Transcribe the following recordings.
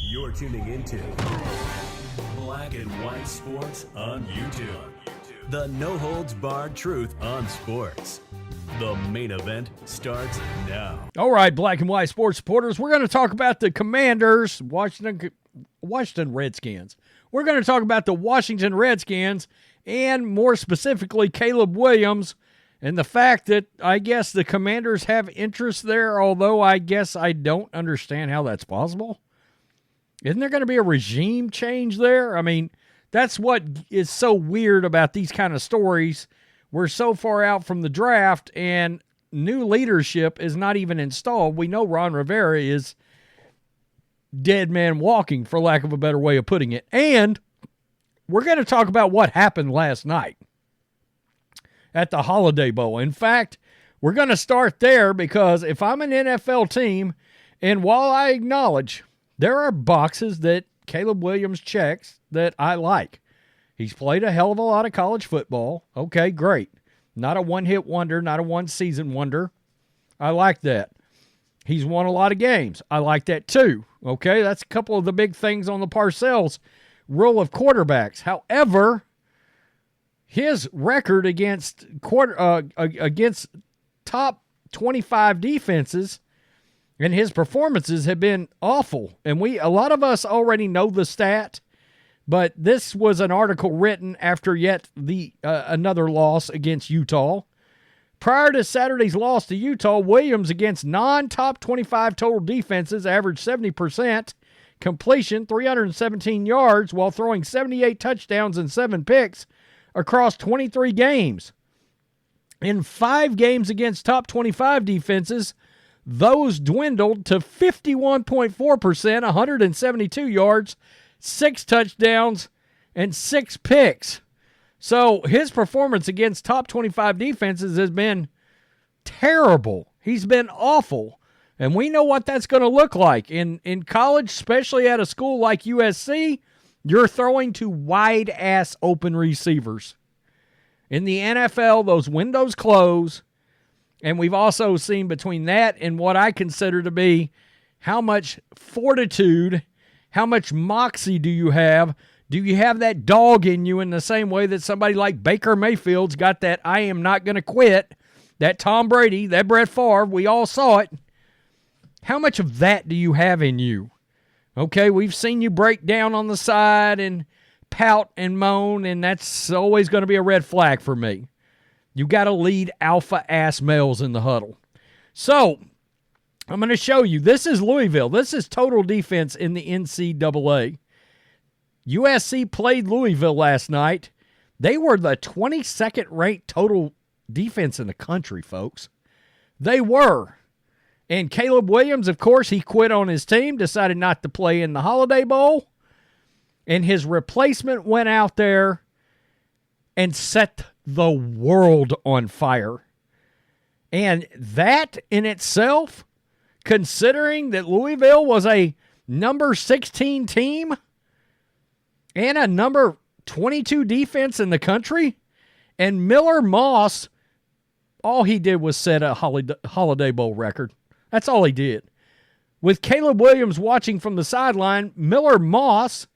You're tuning into Black and White Sports on YouTube. The no-holds-barred truth on sports. The main event starts now. All right, Black and White Sports supporters, we're going to talk about the Commanders, Washington Redskins. We're going to talk about the Washington Redskins and more specifically Caleb Williams and the fact that I guess the Commanders have interest there, although I guess I don't understand how that's possible. Isn't there going to be a regime change there? I mean, that's what is so weird about these kind of stories. We're so far out from the draft, and new leadership is not even installed. We know Ron Rivera is dead man walking, for lack of a better way of putting it. And we're going to talk about what happened last night at the Holiday Bowl. In fact, we're going to start there because if I'm an NFL team, and while I acknowledge there are boxes that Caleb Williams checks that I like. He's played a hell of a lot of college football. Okay, great. Not a one-hit wonder, not a one-season wonder. I like that. He's won a lot of games. I like that too. Okay, that's a couple of the big things on the Parcells rule of quarterbacks. However, his record against top 25 defenses and his performances have been awful. And a lot of us already know the stat, but this was an article written after yet another loss against Utah. Prior to Saturday's loss to Utah, Williams against non-top 25 total defenses averaged 70% completion, 317 yards, while throwing 78 touchdowns and 7 picks across 23 games. In 5 games against top 25 defenses, those dwindled to 51.4%, 172 yards, 6 touchdowns, and 6 picks. So his performance against top 25 defenses has been terrible. He's been awful. And we know what that's going to look like. In college, especially at a school like USC, you're throwing to wide-ass open receivers. In the NFL, those windows close. And we've also seen between that and what I consider to be how much fortitude, how much moxie do you have? Do you have that dog in you in the same way that somebody like Baker Mayfield's got that I am not going to quit, that Tom Brady, that Brett Favre, we all saw it. How much of that do you have in you? Okay, we've seen you break down on the side and pout and moan, and that's always going to be a red flag for me. You got to lead alpha-ass males in the huddle. So, I'm going to show you. This is Louisville. This is total defense in the NCAA. USC played Louisville last night. They were the 22nd ranked total defense in the country, folks. They were. And Caleb Williams, of course, he quit on his team, decided not to play in the Holiday Bowl. And his replacement went out there and set the world on fire. And that in itself, considering that Louisville was a number 16 team and a number 22 defense in the country, and Miller Moss, all he did was set a Holiday Bowl record. That's all he did. With Caleb Williams watching from the sideline, Miller Moss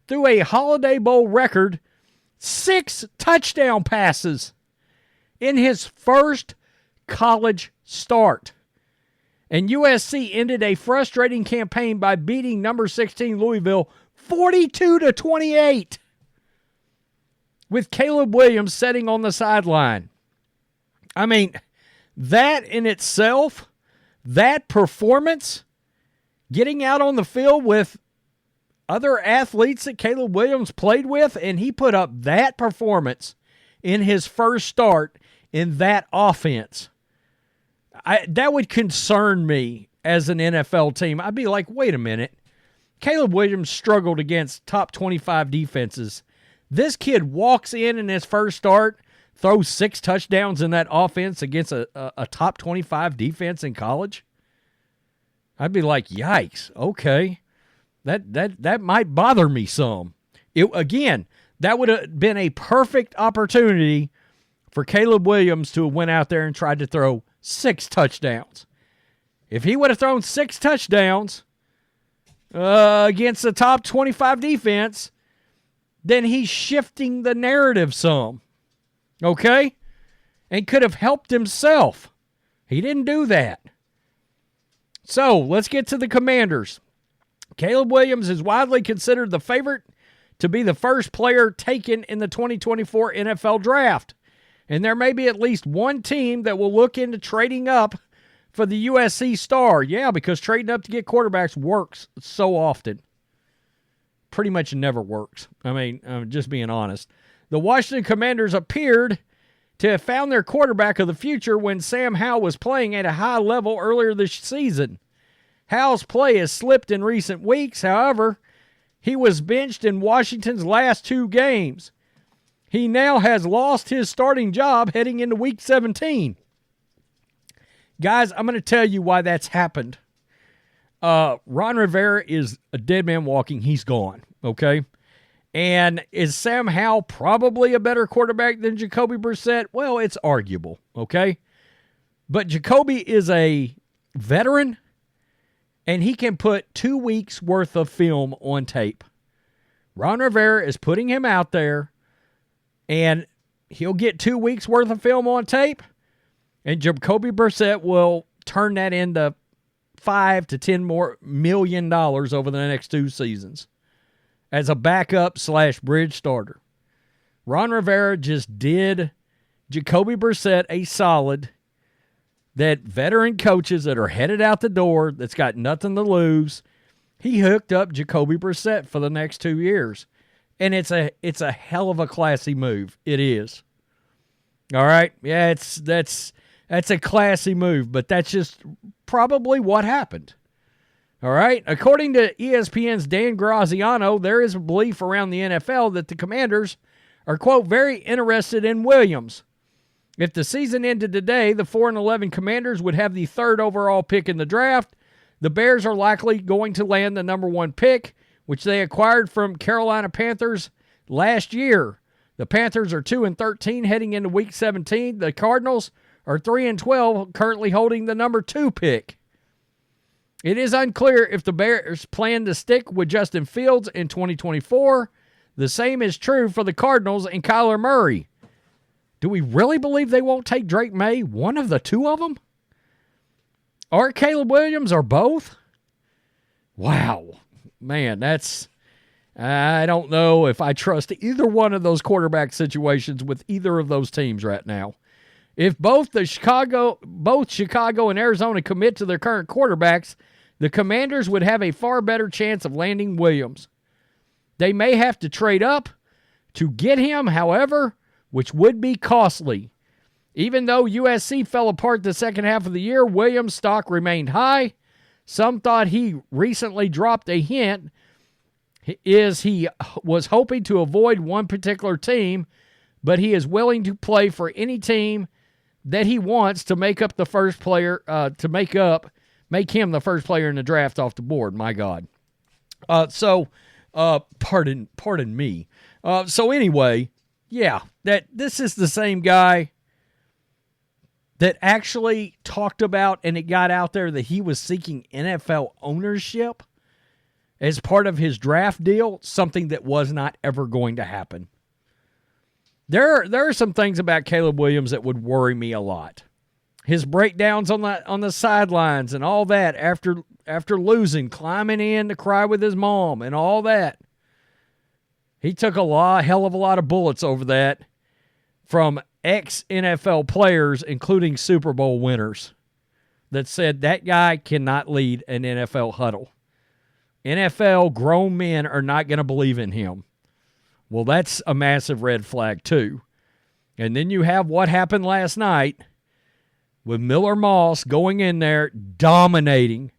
threw a Holiday Bowl record 6 touchdown passes in his first college start. And USC ended a frustrating campaign by beating number 16 Louisville 42-28 with Caleb Williams sitting on the sideline. I mean, that in itself, that performance, getting out on the field with other athletes that Caleb Williams played with, and he put up that performance in his first start in that offense. That would concern me as an NFL team. I'd be like, wait a minute. Caleb Williams struggled against top 25 defenses. This kid walks in his first start, throws 6 touchdowns in that offense against a top 25 defense in college. I'd be like, yikes, okay. That might bother me some. Again, that would have been a perfect opportunity for Caleb Williams to have went out there and tried to throw 6 touchdowns. If he would have thrown 6 touchdowns, against the top 25 defense, then he's shifting the narrative some. Okay? And could have helped himself. He didn't do that. So, let's get to the Commanders. Caleb Williams is widely considered the favorite to be the first player taken in the 2024 NFL Draft. And there may be at least one team that will look into trading up for the USC star. Yeah, because trading up to get quarterbacks works so often. Pretty much never works. I mean, I'm just being honest. The Washington Commanders appeared to have found their quarterback of the future when Sam Howell was playing at a high level earlier this season. Howell's play has slipped in recent weeks. However, he was benched in Washington's last 2 games. He now has lost his starting job heading into Week 17. Guys, I'm going to tell you why that's happened. Ron Rivera is a dead man walking. He's gone, okay? And is Sam Howell probably a better quarterback than Jacoby Brissett? Well, it's arguable, okay? But Jacoby is a veteran, and he can put 2 weeks' worth of film on tape. Ron Rivera is putting him out there, and he'll get 2 weeks' worth of film on tape, and Jacoby Brissett will turn that into $5 to $10 million over the next 2 seasons as a backup / bridge starter. Ron Rivera just did Jacoby Brissett a solid that veteran coaches that are headed out the door, that's got nothing to lose, he hooked up Jacoby Brissett for the next 2 years. And it's a hell of a classy move. It is. All right? Yeah, that's a classy move, but that's just probably what happened. All right? According to ESPN's Dan Graziano, there is a belief around the NFL that the Commanders are, quote, very interested in Williams. If the season ended today, the 4-11 Commanders would have the 3rd overall pick in the draft. The Bears are likely going to land the number 1 pick, which they acquired from Carolina Panthers last year. The Panthers are 2-13 heading into Week 17. The Cardinals are 3-12, currently holding the number 2 pick. It is unclear if the Bears plan to stick with Justin Fields in 2024. The same is true for the Cardinals and Kyler Murray. Do we really believe they won't take Drake May, one of the 2 of them? Or Caleb Williams, or both? Wow. Man, I don't know if I trust either one of those quarterback situations with either of those teams right now. If both Chicago and Arizona commit to their current quarterbacks, the Commanders would have a far better chance of landing Williams. They may have to trade up to get him, however, which would be costly. Even though USC fell apart the second half of the year, Williams' stock remained high. Some thought he recently dropped a hint is he was hoping to avoid one particular team, but he is willing to play for any team that he wants to make up the first player, make him the first player in the draft off the board. My God. Pardon me. So anyway, yeah, that this is the same guy that actually talked about, and it got out there that he was seeking NFL ownership as part of his draft deal, something that was not ever going to happen. There are some things about Caleb Williams that would worry me a lot. His breakdowns on the sidelines and all that after losing, climbing in to cry with his mom and all that. He took hell of a lot of bullets over that from ex-NFL players, including Super Bowl winners, that said that guy cannot lead an NFL huddle. NFL grown men are not going to believe in him. Well, that's a massive red flag too. And then you have what happened last night with Miller Moss going in there, dominating,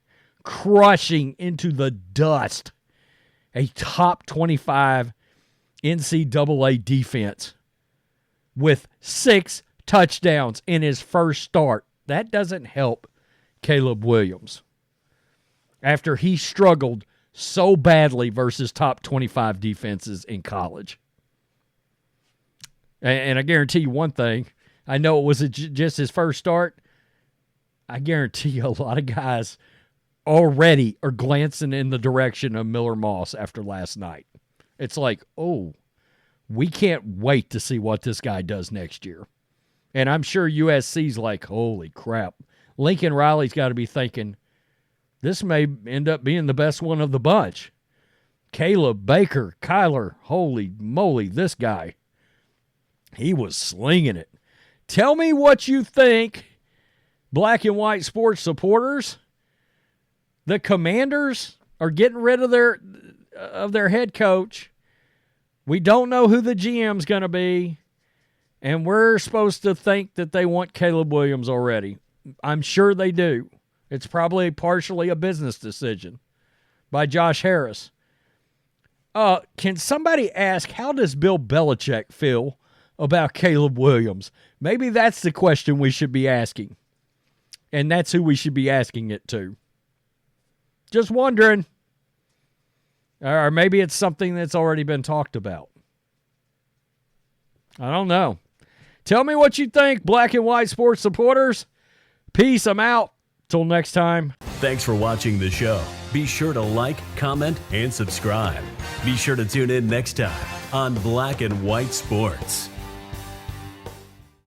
crushing into the dust a top 25 NCAA defense with 6 touchdowns in his first start. That doesn't help Caleb Williams after he struggled so badly versus top 25 defenses in college. And I guarantee you one thing. I know it was just his first start. I guarantee you a lot of guys already are glancing in the direction of Miller Moss after last night. It's like, oh, we can't wait to see what this guy does next year. And I'm sure USC's like, holy crap. Lincoln Riley's got to be thinking, this may end up being the best one of the bunch. Caleb, Baker, Kyler, holy moly, this guy. He was slinging it. Tell me what you think, black and white sports supporters. The Commanders are getting rid of their head coach. We don't know who the GM's going to be, and we're supposed to think that they want Caleb Williams already. I'm sure they do. It's probably partially a business decision by Josh Harris. Can somebody ask, how does Bill Belichick feel about Caleb Williams? Maybe that's the question we should be asking, and that's who we should be asking it to. Just wondering. Or maybe it's something that's already been talked about. I don't know. Tell me what you think, black and white sports supporters. Peace. I'm out. Till next time. Thanks for watching the show. Be sure to like, comment, and subscribe. Be sure to tune in next time on Black and White Sports.